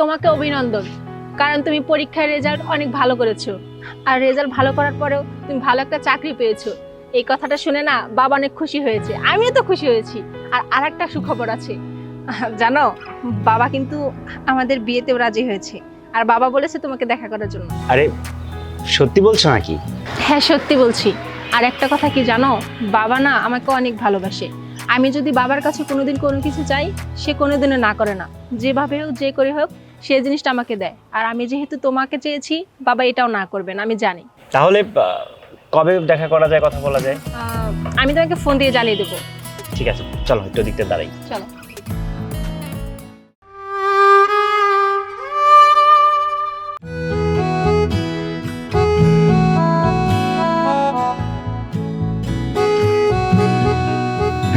তোমাকে অভিনন্দন, কারণ তুমি পরীক্ষার রেজাল্ট অনেক ভালো করেছো। আর রেজাল্ট ভালো করার পরেও তুমি ভালো একটা চাকরি পেয়েছো। এই কথাটা শুনে না বাবা অনেক খুশি হয়েছে, আমিও তো খুশি হয়েছি। আর আরেকটা সুখবর আছে, জানো, বাবা কিন্তু আমাদের বিয়েতেও রাজি হয়েছে। আর বাবা বলেছে তোমাকে দেখা করার জন্য। আরে সত্যি বলছো নাকি? হ্যাঁ, সত্যি বলছি। আর একটা কথা কি জানো, বাবা না আমাকে অনেক ভালোবাসে। আমি যদি বাবার কাছে কোনোদিন কোনো কিছু চাই, সে কোনোদিনও না করে না। যেভাবে হোক, যে করে হোক, সে জিনিসটা আমাকে দেয়। আর আমি যেহেতু তোমাকে চেয়েছি, বাবা এটাও না করবেন, আমি জানি। তাহলে কবে দেখা করা যায়, কথা বলা যায়? আমি তোমাকে ফোন দিয়ে জ্বালিয়ে দেবো। ঠিক আছে, চলো একটু দিকটা দাঁড়াই। চলো।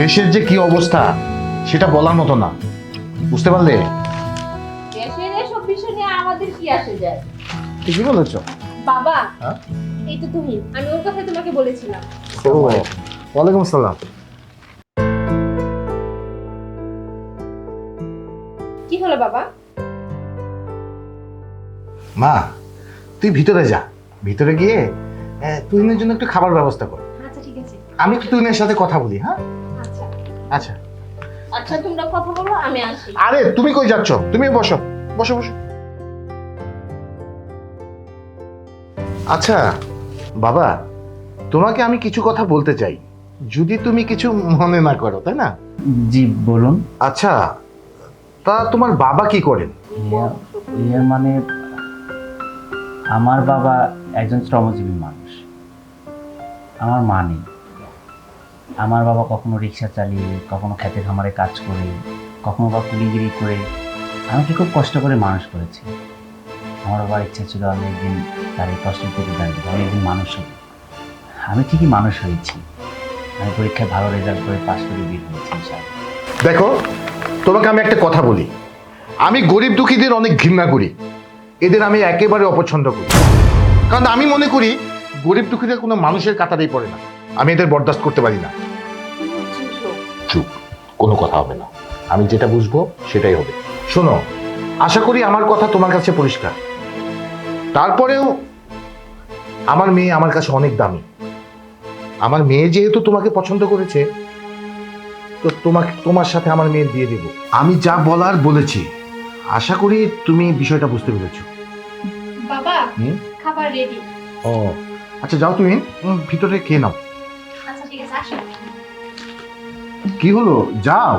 দেশের যে কি অবস্থা সেটা বলার মতো না, বুঝতে পারলে? দেশের এসব বিষয় নিয়ে আমাদের কি আসে যায়? ঠিকই বলেছো। বাবা, হ্যাঁ? এই তো তুমি, আমি ওর কথা তোমাকে বলেছিলাম। ও, ওয়ালাইকুম আসসালাম। কি হলো বাবা? মা, তুই ভিতরে যা, ভিতরে গিয়ে তুহিনের জন্য একটু খাবার ব্যবস্থা কর। আচ্ছা, ঠিক আছে। আমি একটু তুহিনের সাথে কথা বলি। হ্যাঁ, আচ্ছা আচ্ছা। আচ্ছা, তোমরা কথা বলো, আমি আসি। আরে তুমি কই যাচ্ছ? তুমি বসো, বসো বসো। আচ্ছা বাবা, তোমাকে আমি কিছু কথা বলতে চাই, যদি তুমি কিছু মনে না করো, তাই না? জি বলুন। আচ্ছা, তা তোমার বাবা কি করেন? ইয়ে মানে আমার বাবা একজন শ্রমজীবী মানুষ, আমার মা নেই। আমার বাবা কখনো রিক্সা চালিয়ে, কখনো খেতে খামারে কাজ করে, কখনো বা কুলিগিরি করে আমাকে খুব কষ্ট করে মানুষ করেছে। আমার বাবার ইচ্ছা ছিল আমি একদিন তার এই কষ্টের প্রতিদান দেবো, আমি একদিন মানুষ হব। আমি ঠিকই মানুষ হয়েছি। আমি পরীক্ষায় ভালো রেজাল্ট করে পাশ করে বের হয়েছি ইনশাআল্লাহ। দেখো, তোমাকে আমি একটা কথা বলি, আমি গরিব দুঃখীদের অনেক ঘৃণা করি, এদের আমি একেবারে অপছন্দ করি। কারণ আমি মনে করি গরিব দুঃখীদের কোনো মানুষের কাতারেই পড়ে না, আমি এদের বরদাস্ত করতে পারি না। চুপ, কোনো কথা হবে না, আমি যেটা বুঝবো সেটাই হবে। শোনো, আশা করি আমার কথা তোমার কাছে পরিষ্কার। তারপরেও আমার মেয়ে আমার কাছে অনেক দামি। আমার মেয়ে যেহেতু তোমাকে পছন্দ করেছে, তো তোমার সাথে আমার মেয়ের বিয়ে দেব। আমি যা বলার বলেছি, আশা করি তুমি বিষয়টা বুঝতে পেরেছো। বাবা, হুম? খাবার রেডি। ও আচ্ছা, যাও তুমি ভিতরে খেয়ে নাও। আচ্ছা, ঠিক আছে, আসো। কি হলো, যাও।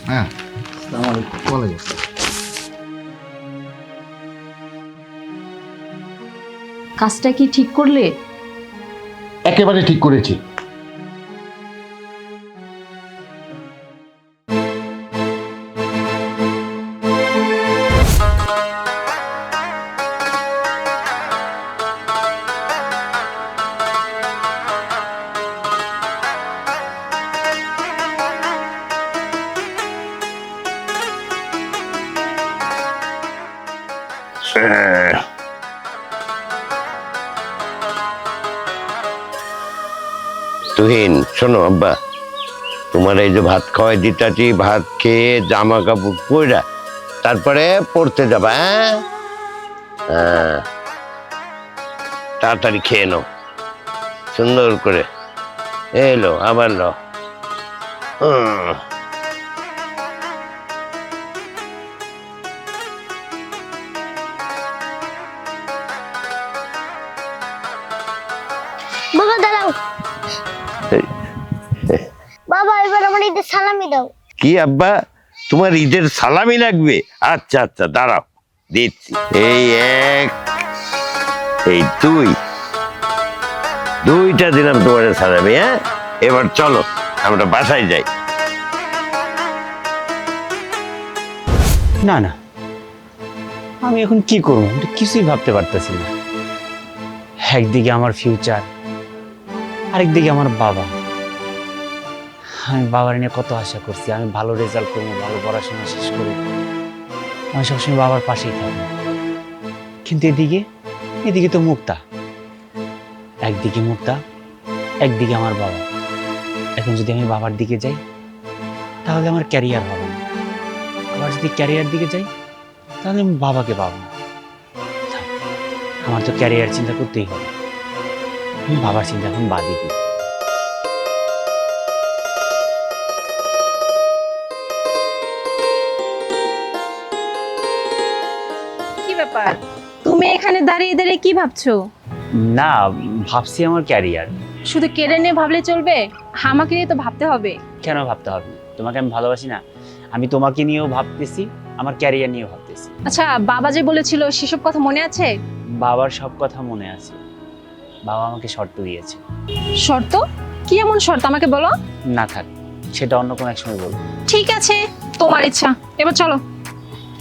হ্যাঁ, আসসালামু আলাইকুম। ওয়ালাইকুম আসসালাম। কাজটা কি ঠিক করলে? একেবারে ঠিক করেছি। তুহিন, শোনো আব্বা, তোমার এই যে ভাত খাওয়াই দিতাছি, ভাত খেয়ে জামা কাপড় পরা তারপরে পড়তে যাবা। হ্যাঁ হ্যাঁ, তাড়াতাড়ি খেয়ে নাও সুন্দর করে। এলো আবার লো। বাবা দাঁড়াও, বাবা এবার আমার ঈদের সালামি দাও। কি আব্বা, তোমার ঈদের সালামি লাগবে? আচ্ছা আচ্ছা, দাঁড়াও দিচ্ছি। এই এক, এই দুই, দুইটা দিলাম তোমার সালামি। হ্যাঁ, এবার চলো আমরা বাসায় যাই। না না, আমি এখন কি করবো আমি তো কিছুই ভাবতে পারতেছি না। একদিকে আমার ফিউচার, আরেকদিকে আমার বাবা। আমি বাবার নিয়ে কত আশা করছি, আমি ভালো রেজাল্ট করবো, ভালো পড়াশোনা শেষ করে আমি সবসময় বাবার পাশেই থাকবো। কিন্তু এদিকে তো মুক্তা, একদিকে মুক্তা, একদিকে আমার বাবা। এখন যদি আমি বাবার দিকে যাই তাহলে আমার ক্যারিয়ার হবে না, আবার যদি যদি ক্যারিয়ার দিকে যাই তাহলে আমি বাবাকে পাবো না। থাক, আমার তো ক্যারিয়ার চিন্তা করতেই হবে। আমি বাবার চিন্তা এখন বাদই দিই। কি ব্যাপার, তুমি এখানে দাঁড়িয়ে দাঁড়িয়ে কি ভাবছো? না, ভাবছি আমার ক্যারিয়ার। শুধু কেড়ে নিয়ে ভাবলে চলবে? আমাকে নিয়ে তো ভাবতে হবে। কেন ভাবতে হবে? তোমাকে আমি ভালোবাসি না? আমি তোমাকে নিয়েও ভাবতেছি, আমার ক্যারিয়ার নিয়েও ভাবতেছি। আচ্ছা, বাবা যে বলেছিল সেসব কথা মনে আছে? বাবার সব কথা মনে আছে। বাবা আমাকে শর্ত দিয়েছে। শর্ত? কি এমন শর্ত আমাকে বলো। না থাক, সেটা অন্য কোনো এক সময় বলবো। ঠিক আছে, তোমার ইচ্ছা, এবার চলো।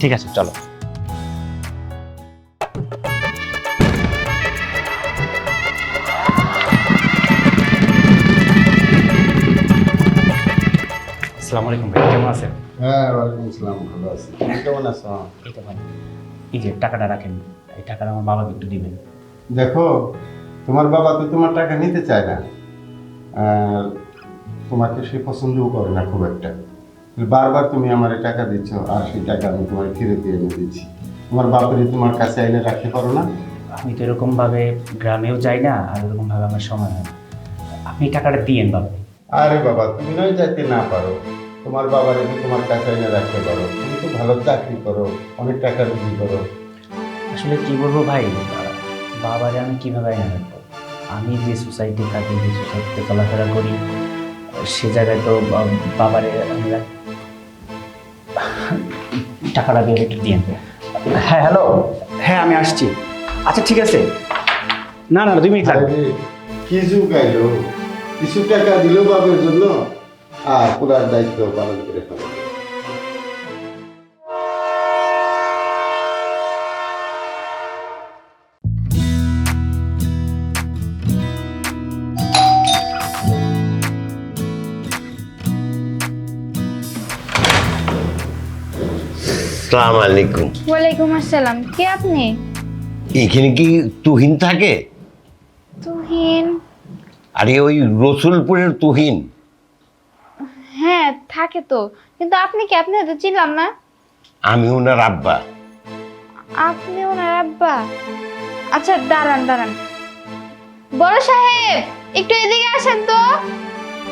ঠিক আছে, চলো। আসসালামু আলাইকুম ভাই, কেমন আছেন? হ্যাঁ, ওয়ালাইকুম আসসালাম, ভালো আছি। তুমি কেমন আছো? এই তো ভাই, এই যে টাকাটা রাখেন, এই টাকাটা আমার বাবাকে একটু দিবেন। দেখো, তোমার বাবা তো তোমার টাকা নিতে চায় না, আর তোমাকে সে পছন্দও করে না খুব একটা। বারবার তুমি আমার টাকা দিচ্ছ, আর সেই টাকা আমি তোমার ফিরে দিয়ে এনে দিচ্ছি। তোমার বাপরে তোমার কাছে এনে রাখতে পারো না? আমি তো এরকমভাবে গ্রামেও যাই না, আর এরকমভাবে আমার সময় হয় না। আপনি টাকাটা দিয়েন বাবা। আরে বাবা, তুমি নয় যাইতে না পারো, তোমার বাবার এনে তোমার কাছে এনে রাখতে পারো। তুমি তো ভালো চাকরি করো, অনেক টাকা রুজি করো। আসলে কি বলবো ভাই, বাবারে আমি কিভাবে এনে রাখবো? আমি যে সোসাইটি থাকি, যে সোসাইটিতে চলাফেরা করি, সে জায়গায় তো বাবারে আমি টাকাটা দিয়ে একটু দিয়ে। হ্যাঁ হ্যালো, হ্যাঁ আমি আসছি। আচ্ছা ঠিক আছে, না না 2 মিনিট লাগবে। আরে, কি যুগ আইলো, কিছু টাকা দিল বাবার জন্য, আর পুরার দায়িত্ব পালন করে ফেলে। সালাম আলাইকুম। ওয়ালাইকুম আসসালাম। কে আপনি? এখানে কি তুহিন থাকে? তুহিন? আরে ওই রসুলপুরের তুহিন। হ্যাঁ থাকে তো, কিন্তু আপনি কে? আপনি তো চিনলাম না। আমি ওনার আব্বা। আপনি ওনার আব্বা? আচ্ছা দাঁড়ান দাঁড়ান। বড় সাহেব, একটু এদিকে আসেন তো।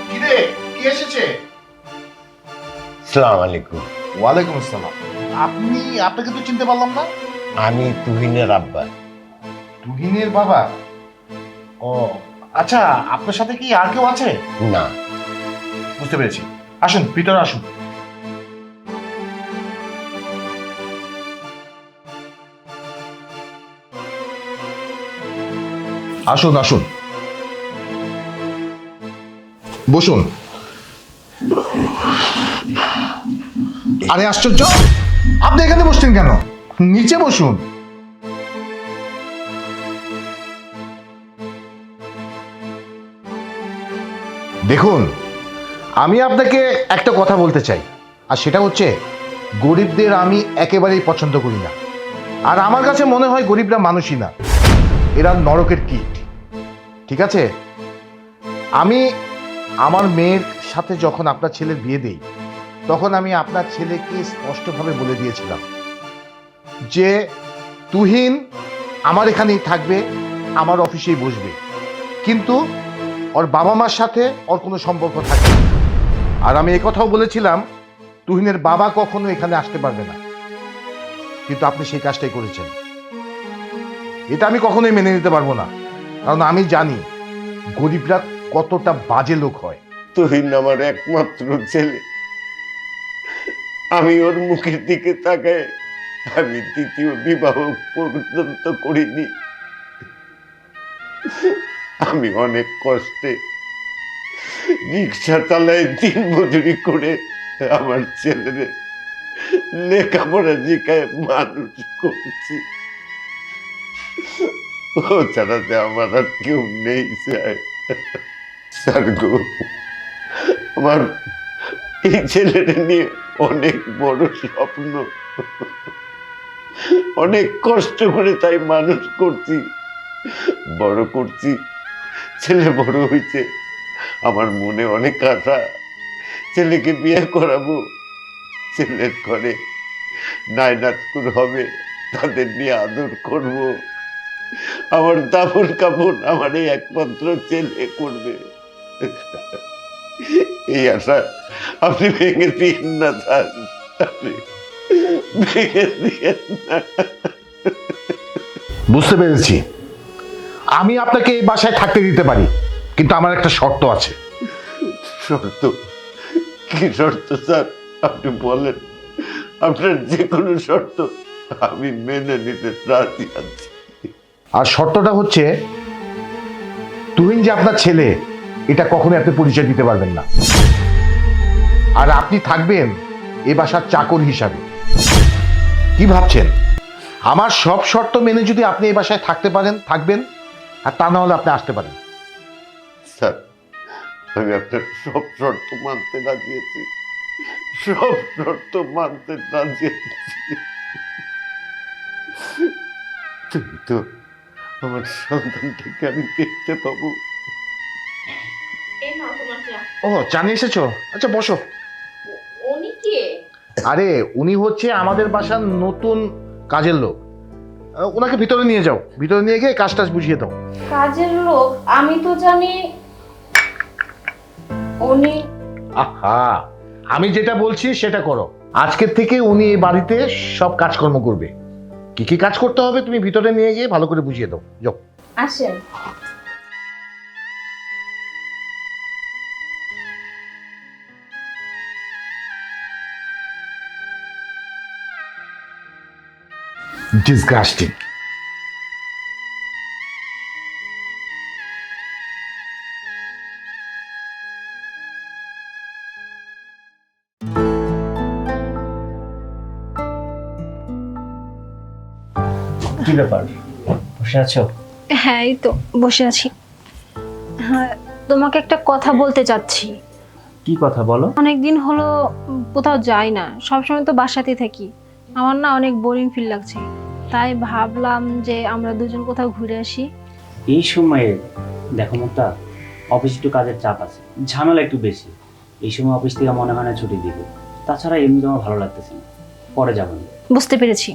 কি রে, কি এসেছে? সালাম আলাইকুম। ওয়ালাইকুম আসসালাম। আপনাকে তো চিনতে পারলাম না। আমি তুহিনের আব্বা। তুহিনের বাবা? ও আচ্ছা, আপনার সাথে কি আর কেউ আছে? না। বুঝতে পেরেছি। আসুন ভিতরে আসুন। আসুন আসুন, বসুন। আরে আশ্চর্য, আপনি এখানে বসছেন কেন? নিচে বসুন। দেখুন, আমি আপনাকে একটা কথা বলতে চাই, আর সেটা হচ্ছে গরিবদের আমি একেবারেই পছন্দ করি না। আর আমার কাছে মনে হয় গরিবরা মানুষই না, এরা নরকের কীট। ঠিক আছে, আমি আমার মেয়ের সাথে যখন আপনার ছেলের বিয়ে দেই, তখন আমি আপনার ছেলেকে স্পষ্টভাবে বলে দিয়েছিলাম যে তুহিন আমার এখানেই থাকবে, আমার অফিসেই বসবে, কিন্তু ওর বাবা মার সাথে ওর কোনো সম্পর্ক থাকবে না। আর আমি এই কথাও বলেছিলাম তুহিনের বাবা কখনো এখানে আসতে পারবে না, কিন্তু আপনি সেই কাজটাই করেছেন। এটা আমি কখনোই মেনে নিতে পারবো না, কারণ আমি জানি গরিবরা কতটা বাজে লোক হয়। তুহিন আমার একমাত্র ছেলে। আমি ওর মুখের দিকে তাকাই, আমি দ্বিতীয় বিবাহ পর্যন্ত করিনি। আমি অনেক কষ্টে রিক্সা চালাই, দিন মজুরি করে আমার ছেলেরে লেখাপড়া শিখায় মানুষ করছি। ও ছাড়াতে আমার আর কেউ নেই স্যার। স্যার গো, আমার এই ছেলেটা নিয়ে অনেক বড় স্বপ্ন, অনেক কষ্ট করে তাই মানুষ করছি, বড় করছি। ছেলে বড় হয়েছে, আমার মনে অনেক আশা, ছেলেকে বিয়ে করাবো, ছেলের ঘরে নায়নাতকুর হবে, তাদের নিয়ে আদর করব। আমার দাফন কাপড় আমার এই একমাত্র ছেলে করবে। এই আশা আপনি ভেঙে দিন না স্যার, আপনি ভেঙে দিন না। বুঝতে পেরেছি, আমি আপনাকে এই বাসায় থাকতে দিতে পারি, কিন্তু আমার একটা শর্ত আছে। শর্ত? কি শর্ত স্যার? আপনি বলেন, আপনার যে কোনো শর্ত আমি মেনে নিতে রাজি আছি। আর শর্তটা হচ্ছে, তুহিন যে আপনার ছেলে এটা কখনোই আপনি পরিচয় দিতে পারবেন না, আর আপনি থাকবেন এ বাসার চাকর হিসাবে। কি ভাবছেন? আমার সব শর্ত মেনে যদি আপনি এই বাসায় থাকতে পারেন থাকবেন, আর তা না হলে আপনি আসতে পারেন। স্যার, আমি আপনার সব শর্ত মানতে রাজি আছি, সব শর্ত মানতে রাজি আছি, কিন্তু আমার সন্তানটাকে আমি দেখতে পাবো। ও, চা নিয়ে এসেছো? আচ্ছা বসো। উনি কে? আরে উনি হচ্ছে আমাদের বাসার নতুন কাজের লোক। ওনাকে ভিতরে নিয়ে যাও, ভিতরে নিয়ে গিয়ে কাজ টাজ বুঝিয়ে দাও। কাজের লোক? আমি তো জানি উনি। আহা, আমি যেটা বলছি সেটা করো। আজকের থেকে উনি এই বাড়িতে সব কাজকর্ম করবে। কি কি কাজ করতে হবে তুমি ভিতরে নিয়ে গিয়ে ভালো করে বুঝিয়ে দাও, যাও। আসেন। ডিসগাস্টিং। কি ব্যাপার, বসে আছো? হ্যাঁ, এই তো বসে আছি। হ্যাঁ, তোমাকে একটা কথা বলতে চাচ্ছি। কি কথা বলো? অনেকদিন হলো কোথাও যাই না, সবসময় তো বাসাতেই থাকি। আমার না অনেক বোরিং ফিল লাগছে, তাই ভাবলাম যে আমরা দুজন কোথাও ঘুরে আসি। এই সময়ে দেখো মুক্তা, অফিস একটু কাজের চাপ আছে, ঝামেলা একটু বেশি। এই সময় অফিস থেকে মনে হয় না ছুটি দিবে। তাছাড়া এমনি আমার ভালো লাগতেছে না, পরে যাবো না। বুঝতে পেরেছি,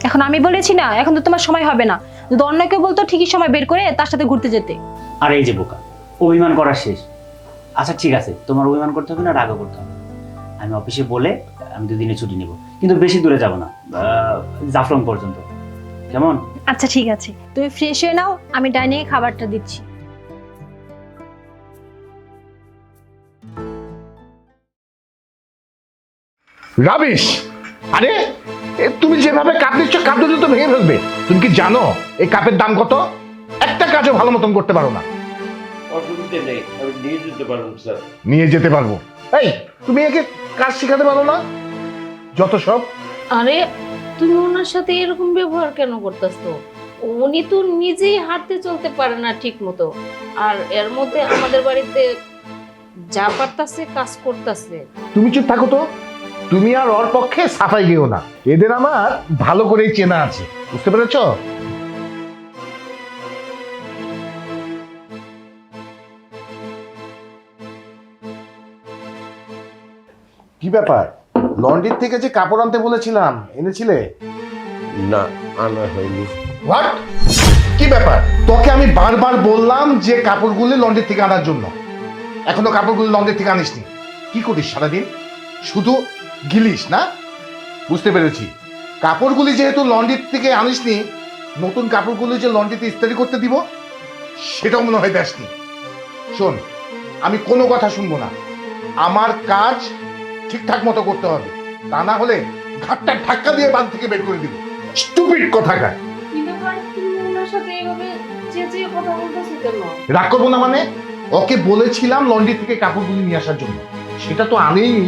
এখন আমি বলেছি না, এখন তো তোমার সময় হবে না। যদি অন্য কেউ বলতো ঠিকই সময় বের করে তার সাথে ঘুরতে যেতে। আর এই যে বোকা, অভিমান করা শেষ। আচ্ছা ঠিক আছে, তোমার অভিমান করতে হবে না, রাগও করতে হবে। আমি অফিসে বলে আমি 2 দিনে ছুটি নেব, কিন্তু বেশি দূরে যাব না, জাফলং পর্যন্ত। কেমন? আচ্ছা ঠিক আছে, তুমি ফ্রেশ হয়ে নাও, আমি ডাইনিংয়ে খাবারটা দিচ্ছি। রাবিশ! আরে তুমি যেভাবে কাপ দিচ্ছ, কাপ দুটো তো ভেঙে ফেলবে। তুমি কি জানো এই কাপের দাম কত? একটা কাজও ভালো মতন করতে পারো না। অসুবিধা নেই, আমি নিয়ে যেতে পারবো স্যার। নিয়ে যেতে পারবো? এই, তুমি একে কাজ শেখাতে পারো না? যত সব। আরে তুমি ওনার সাথে এরকম ব্যবহার কেন করতেছো? উনি তো নিজেই হাঁটতে চলতে পারে না ঠিক মতো, আর এর মধ্যে আমাদের বাড়িতে যা পারতাছে কাজ করতেছে। তুমি চুপ থাকো তো। তুমি আর ওর পক্ষে সাফাই গেও না, এদের আমার ভালো করেই চেনা আছে, বুঝতে পেরেছো? কি ব্যাপার, লন্ড্রির থেকে যে কাপড় আনতে বলেছিলাম এনেছিলে? না, আনা হয়নি। হোয়াট? কি ব্যাপার? তোকে আমি বারবার বললাম যে কাপড়গুলো লন্ড্রি থেকে আনার জন্য, এখনো কাপড়গুলো লন্ড্রি থেকে আনিসনি। কি করিস সারাদিন? শুধু গিলিস না? বুঝতে পেরেছি, কাপড়গুলি যেহেতু লন্ড্রির থেকে আনিসনি, নতুন কাপড়গুলি যে লন্ড্রিতে ইস্ত্রি করতে দিব সেটাও মনে হয় দেসনি। শোন, আমি কোনো কথা শুনবো না, আমার কাজ ঠিকঠাক মতো করতে হবে, তা না হলে ঘাটটা ধাক্কা দিয়ে বাড়ি থেকে বের করে দিব। স্টুপিড কথাকার। কি ব্যাপার, তুমি ওনার সাথে এইভাবে চেঁচিয়ে কথা বলতেছো কেন? রাগ করবো না মানে? ওকে বলেছিলাম লন্ড্রি থেকে কাপড়গুলি নিয়ে আসার জন্য, সেটা তো আনেইনি,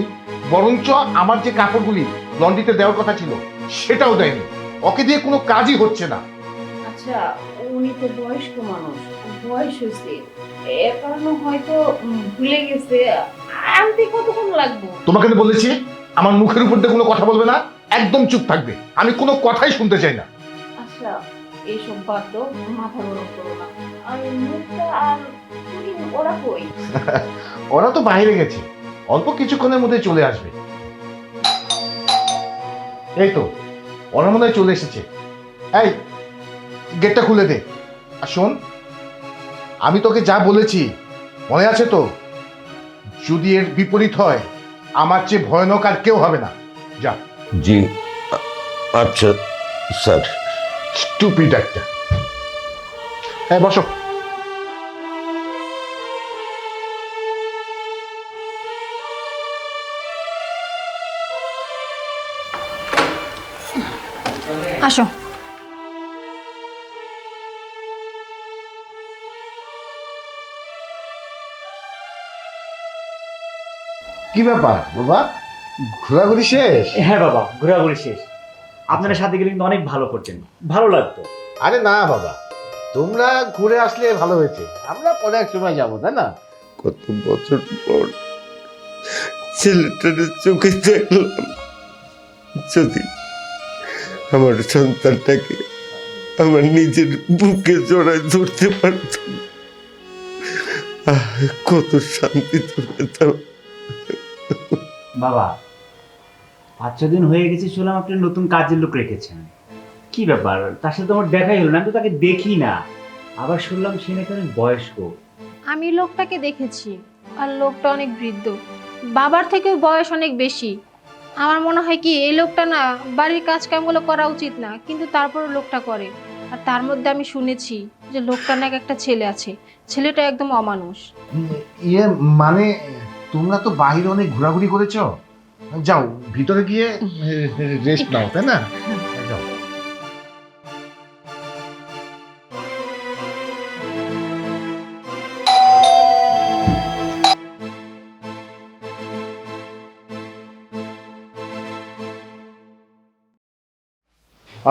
বরঞ্চ আমার যে কাপড়গুলি লন্ড্রিতে দেওয়ার কথা ছিল সেটাও দেয়নি। ওকে দিয়ে কোনো কাজই হচ্ছে না। আচ্ছা, উনি তো বয়স্ক মানুষ, বয়স হয়েছে, এর কারণে হয়তো ভুলে গেছে। আনতে কতক্ষণ লাগবে? তোমাকে তো বলেছি আমার মুখের উপর দিয়ে কোনো কথা বলবে না, একদম চুপ থাকবে, আমি কোনো কথাই শুনতে চাই না। আচ্ছা, এইসব বাদ দাও, মাথা গরম করো না। আর মুখটা আর তুই ওরা কই? ওরা তো বাইরে গেছে, অল্প কিছুক্ষণের মধ্যে চলে আসবে। এই তো ওরা মনে হয় চলে এসেছে। এই গেটটা খুলে দে। আর শোন, আমি তোকে যা বলেছি মনে আছে তো? যদি এর বিপরীত হয়, আমার চেয়ে ভয়ানক আর কেউ হবে না। যা। জি আচ্ছা স্যার। স্টুপিড একটা। হ্যাঁ, বসো। আসো। কি ব্যাপার বাবা, ঘোরাঘুরি শেষ? হ্যাঁ বাবা, ঘোরাঘুরি শেষ। আপনার সাথে গেলে কিন্তু অনেক ভালো করতেন, ভালো লাগতো। আরে না বাবা, তোমরা ঘুরে আসলে ভালো হয়েছে, আমরা পরে এক সময় যাবো, তাই না? কত বছর পর ছেলেটার চোখে দেখলাম। যদি আমার সন্তানটাকে আমার নিজের বুকে জড়ায় ধরতে পারতাম, কত শান্তি পেতাম। বাবা, 5-6 দিন হয়ে গেছে, শুনলাম আপনি নতুন কাজের লোক রেখেছেন। কি ব্যাপার? তার সাথে আমার দেখাই হলো না, আমি তো তাকে দেখি না। আবার শুনলাম সে নাকি অনেক বয়স্ক। আমি লোকটাকে দেখেছি, আর লোকটা অনেক বৃদ্ধ, বাবার থেকেও বয়স অনেক বেশি। আমার মনে হয় কি এই লোকটা না বাড়ির কাজ কামগুলো করা উচিত না, কিন্তু তারপরে লোকটা করে। আর তার মধ্যে আমি শুনেছি যে লোকটার নাকি একটা ছেলে আছে, ছেলেটা একদম অমানুষ। ইয়ে মানে তোমরা তো বাইরে অনেক ঘোরাঘুরি করেছো, যাও ভিতরে গিয়ে রেস্ট নাও, তাই না? যাও।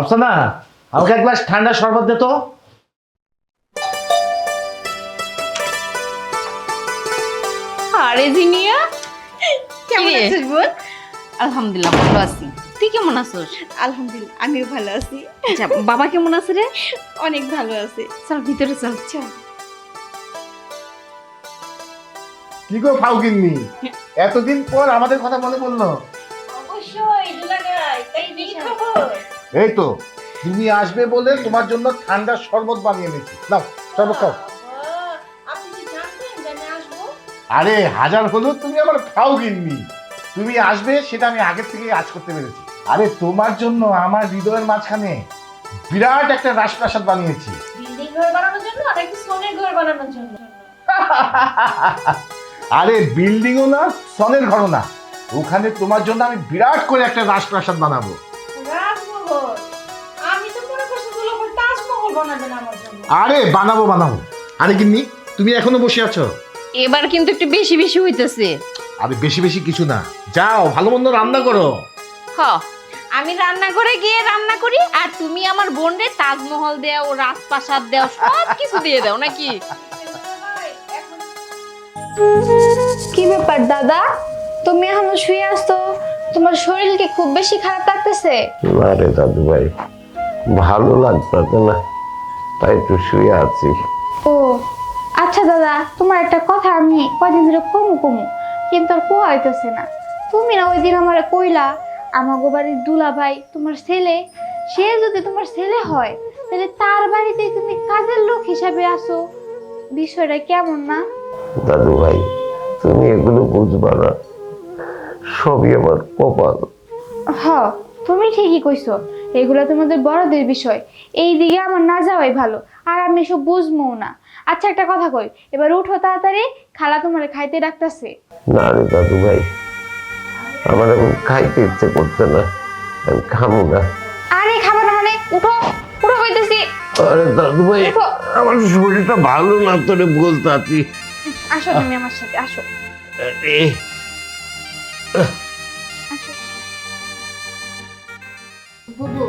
আফসানা, আমাকে এক গ্লাস ঠান্ডা শরবত দে তো। আরে জিনিয়া, কেমন কিরে? আছিস বোন? আলহামদুলিল্লাহ ভালো আছি। তুই কেমন আছিস? আলহামদুলিল্লাহ আমিও ভালো আছি। আচ্ছা, বাবা কেমন আছে রে? অনেক ভালো আছে। চল ভিতরে চল। কি গো ফাউকিননি, এতদিন পর আমাদের কথা মনে পড়লো? অবশ্যই দুলাগাই, তাই কি খবর? এই তো তুমি আসবে বলে তোমার জন্য ঠান্ডা শরবত বানিয়ে এনেছি, নাও শরবত খাও। আপনি কি জানতেন যে আমি আসবো? আরে হাজার হলেও তুমি আমার ফাউকিননি, তুমি আসবে সেটা আমি আগের থেকেই আজ করতে পেরেছি। আরে তোমার জন্য আমার হৃদয়ের মাঝখানে বিরাট একটা রাজপ্রাসাদ বানিয়েছি। বিল্ডিং ঘর বানানোর জন্য আর একটা সোনের ঘর বানানোর জন্য? আরে বিল্ডিংও না, সনের ঘরও না, ওখানে তোমার জন্য আমি বিরাট করে একটা রাজপ্রাসাদ বানাবো। রাজমহল? আমি তো মনে করছি দুলাভাই তাজমহল বানাবেন আমার জন্য। আরে বানাবো বানাবো। আরে গিন্নি, তুমি এখনো বসে আছো? এবার কিন্তু একটু বেশি বেশি হইতেছে। আরে বেশি বেশি কিছু না, যাও ভালো মন্দ রান্না করো। হ, আমি রান্না করে গিয়ে রান্না করি, আর তুমি আমার বোনরে তাজমহল দাও, রাজপ্রাসাদ দাও, সব কিছু দিয়ে দাও নাকি? কি ব্যাপার দাদা, তুমি এখনো শুয়ে আসতো? তোমার শরীর কি খুব বেশি খারাপ লাগতেছে? না রে দাদু ভাই, ভালো লাগতো না, তাই একটু শুয়ে আছি। ও আচ্ছা দাদা, তোমার একটা কথা আমি কদিন ধরে কমু কমু, কিন্তু আর কোয়া হইতেছে না। তুমি না ওই দিন আমারে কইলা আমাগো বাড়ির দুলাভাই তোমার ছেলে, সে যদি তোমার ছেলে হয় তাহলে তার বাড়িতে তুমি কাজের লোক হিসাবে আসো, বিষয়টা কেমন না? দাদু ভাই, তুমি এগুলো বুঝবা না, সবই আমার কপাল। হ, তুমি ঠিকই কইছো, এগুলো তোমাদের বড়দের বিষয়, এই দিকে আমার না যাওয়াই ভালো, আর আমি এসব বুঝবো না। আচ্ছা একটা কথা কই, এবার উঠো তাড়াতাড়ি, খালা তোমারে খাইতে ডাকতেছে। না রে দাদু ভাই, আমার এখন খাইতে ইচ্ছে করছে না, আমি খাবো না। আরে খাবার না মানে উঠো, উঠো কইতেছি। আরে দাদু ভাই, উঠো। আমার শরীরটা ভালো না, তোরে বলতে আছি। আসো তুমি আমার সাথে আসো, আরে আসো। বুবু,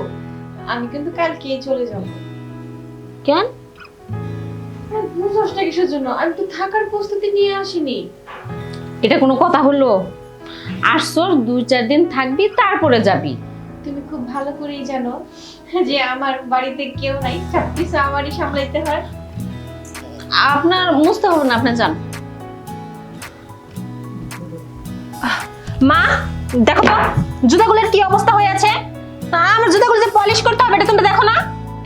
আমি কিন্তু কালকেই চলে যাব। কেন? বুঝোস না কিসের জন্য? আমি তো থাকার প্রস্তুতি নিয়ে আসিনি। এটা কোনো কথা হলো? আসছস 2-4 দিন থাকবি, তারপরে যাবি। তুমি খুব ভালো করেই জানো যে আমার বাড়িতে কেউ নাই, সবকিছু আমারই সামলাইতে হয়। আপনার বুঝতে হবে না, আপনি যান। মা দেখো তো জুতাগুলোর কি অবস্থা হয়ে আছে। আমার জুতাগুলো যে পলিশ করতে হবে এটা তোমরা দেখো না?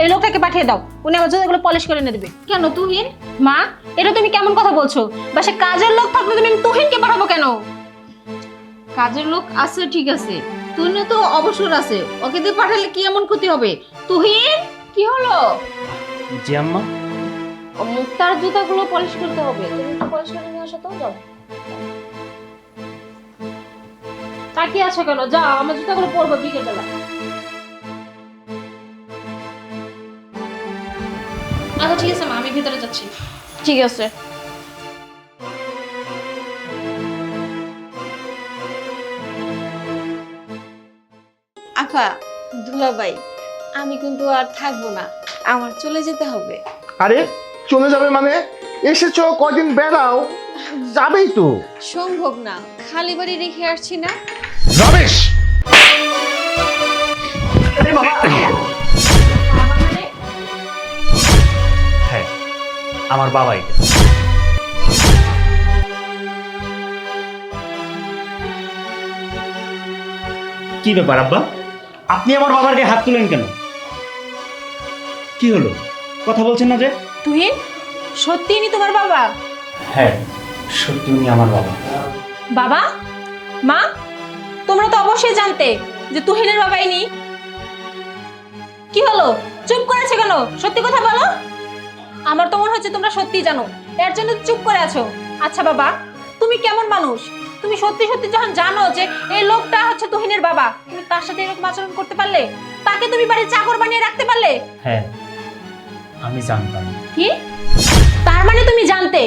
এই লোকটাকে পাঠিয়ে দাও, উনি আমার জুতাগুলো পলিশ করে এনে দেবে। কেন তুহিন? মা, এটা তুমি কেমন কথা বলছো? বাসে কাজের লোক থাকলে তুমি তুহিনকে পাঠাবো কেন? কাজের লোক আছে ঠিক আছে, তুহিন তো অবসর আছে, ওকে দিয়ে পাঠালে কি এমন ক্ষতি হবে? তুহিন, কি হলো? জি আম্মা। তার জুতাগুলো পলিশ করতে হবে, তুমি একটু পলিশ করে নিয়ে আসো তো, যাও। তাকিয়ে আছো কেন? যাও, আমার জুতাগুলো পরবো বিকেলবেলা। আচ্ছা ঠিক আছে মা, আমি ভিতরে যাচ্ছি। ঠিক আছে। আফা, দুলাভাই, আমি কিন্তু আর থাকবো না, আমার চলে যেতে হবে। আরে চলে যাবে মানে? এসেছো কয়দিন বেড়াও, যাবেই তো। সম্ভব না, খালি বাড়ি রেখে আসছি না। রমেশ, হ্যাঁ, আমার বাবা এটা। কি ব্যাপার আব্বা, আপনি আমার বাবার গায়ে হাত তুলেন কেন? কি হলো, কথা বলছেন না যে? তুহিন, সত্যি ইনি তোমার বাবা? হ্যাঁ, সত্যি উনি আমার বাবা। বাবা, মা, তোমরা তো অবশ্যই জানতে যে তুহিনের বাবা ইনি। কি হলো, চুপ করেছে কেন? সত্যি কথা বলো। আমার তো মনে হচ্ছে তোমরা সত্যি জানো, এর জন্য চুপ করে আছো। আচ্ছা বাবা, তুমি কেমন মানুষ? তুমি সত্যি সত্যি যখন জানো যে এই লোকটা হচ্ছে তুহিনের বাবা, তুমি তার সাথে এরকম আচরণ করতে পারলে? তাকে তুমি বাড়ির চাকর বানিয়ে রাখতে পারলে? হ্যাঁ, আমি জানতাম। কি? তার মানে তুমি জানতে?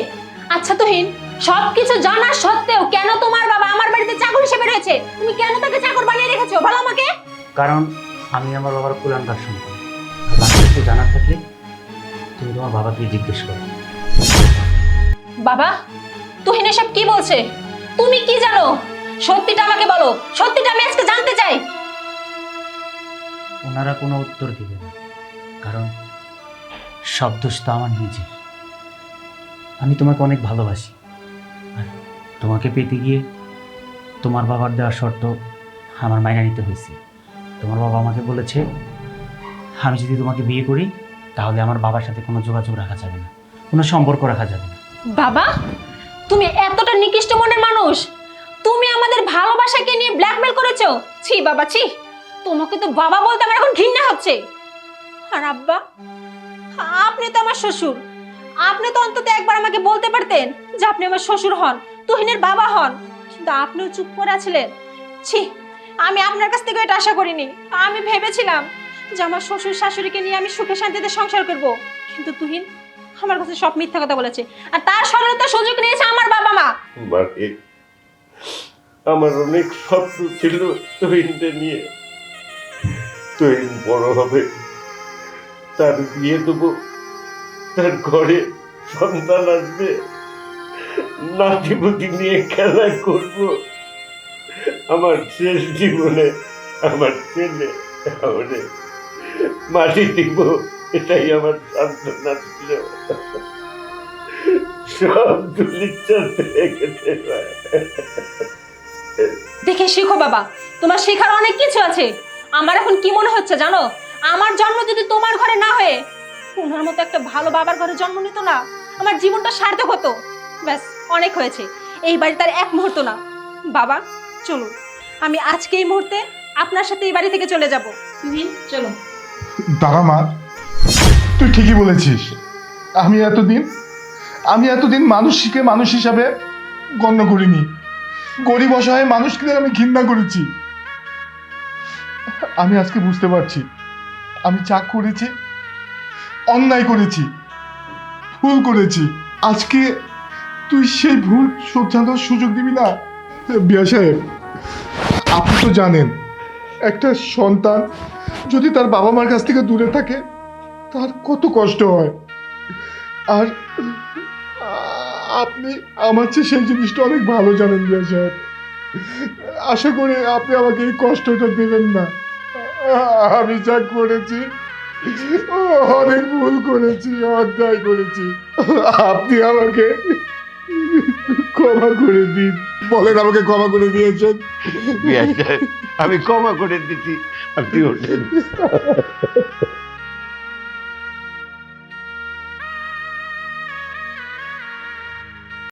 আচ্ছা তুহিন, সবকিছু জানার সত্ত্বেও কেন তোমার বাবা আমার বাড়িতে চাকর হিসেবে রয়েছে? তুমি কেন তাকে চাকর বানিয়ে রেখেছো বলো আমাকে? কারণ আমি আমার বাবার কুলাঙ্গার সন্তান। বাকি কিছু জানার থাকলে তুমি তোমার বাবাকে জিজ্ঞেস করো। বাবা, তুহিন এসব কি বলছে? তুমি কি জানো? সত্যিটা আমাকে বলো, সত্যিটা আমি আজকে জানতে চাই। ওনারা কোনো উত্তর দিবে না, কারণ সব দোষ তো আমার নিজের। আমি তোমাকে অনেক ভালোবাসি, আর তোমাকে পেতে গিয়ে তোমার বাবার দেওয়ার শর্ত আমার মাইনা নিতে হয়েছে। তোমার বাবা আমাকে বলেছে আমি যদি তোমাকে বিয়ে করি তাহলে আমার বাবার সাথে কোনো যোগাযোগ রাখা যাবে না, কোনো সম্পর্ক রাখা যাবে না। বাবা, তুমি এতটা নিকৃষ্ট মনের মানুষ? তুমি আমাদের ভালোবাসাকে নিয়ে ব্ল্যাকমেল করেছো? ছি বাবা ছি, তোমাকে তো বাবা বলতে আমার এখন ঘৃণা হচ্ছে। আর আব্বা, আপনি তো আমার শ্বশুর, আপনি তো অন্তত একবার আমাকে বলতে পারতেন যে আপনি আমার শ্বশুর হন, তুহিনের বাবা হন, কিন্তু আপনিও চুপ করে আছিলেন। ছি, আমি আপনার কাছ থেকে এটা আশা করিনি। আমি ভেবেছিলাম যে আমার শ্বশুর শাশুড়িকে নিয়ে আমি সুখে শান্তিতে সংসার করব, কিন্তু তুহিন আমার কাছে সব মিথ্যা কথা বলেছে, আর তার সরলতার সুযোগ নিয়েছে আমার বাবা মা। বাড়ি আমার অনেক স্বপ্ন ছিল তুহিনকে নিয়ে। তুহিন বড় হবে, তার বিয়ে দেবো, তার ঘরে সন্তান আসবে, নাতিপুতি নিয়ে খেলা করব। আমার শেষ জীবনে আমার ছেলে আমাদের মাটি দিব, এটাই আমার সান্ত্বনা ছিল। সব দুলিচ্ছাতে গেছে। দেখে শিখো বাবা, তোমার শেখার অনেক কিছু আছে। আমার এখন কি মনে হচ্ছে জানো, আমার জন্ম যদি তোমার ঘরে না হয়ে ওনার মতো একটা ভালো বাবার ঘরে জন্ম নিত না, আমার জীবনটা সার্থক হতো। ব্যাস, অনেক হয়েছে, এই বাড়ি তার এক মুহূর্ত না। বাবা চলুন, আমি আজকে এই মুহূর্তে আপনার সাথে এই বাড়ি থেকে চলে যাব। তুহিন চলো। দাঁড়া মা, তুই ঠিকই বলেছিস। আমি এতদিন মানুষকে মানুষ হিসাবে গণ্য করিনি। গরিব অসহায় মানুষকে আমি ঘৃণা করেছি। আমি আজকে বুঝতে পারছি আমি যা করেছি অন্যায় করেছি, ভুল করেছি। আজকে তুই সেই ভুল শোধরানোর সুযোগ দিবি না? বিয়া সাহেব, আপনি তো জানেন একটা সন্তান যদি তার বাবা মার কাছ থেকে দূরে থাকে তার কত কষ্ট হয়। আর আপনি আমার চেয়ে সেই জিনিসটা অনেক ভালো জানেন বিয়া সাহেব। আশা করি আপনি আমাকে এই কষ্টটা দেবেন না। আমি যা করেছি অনেক ভুল করেছি, অন্যায় করেছি। আপনি আমাকে ক্ষমা করে দিন, বলেন আমাকে ক্ষমা করে দিয়েছেন। বিয়াই সাহেব, আমি ক্ষমা করে দিচ্ছি, আপনি ওঠেন।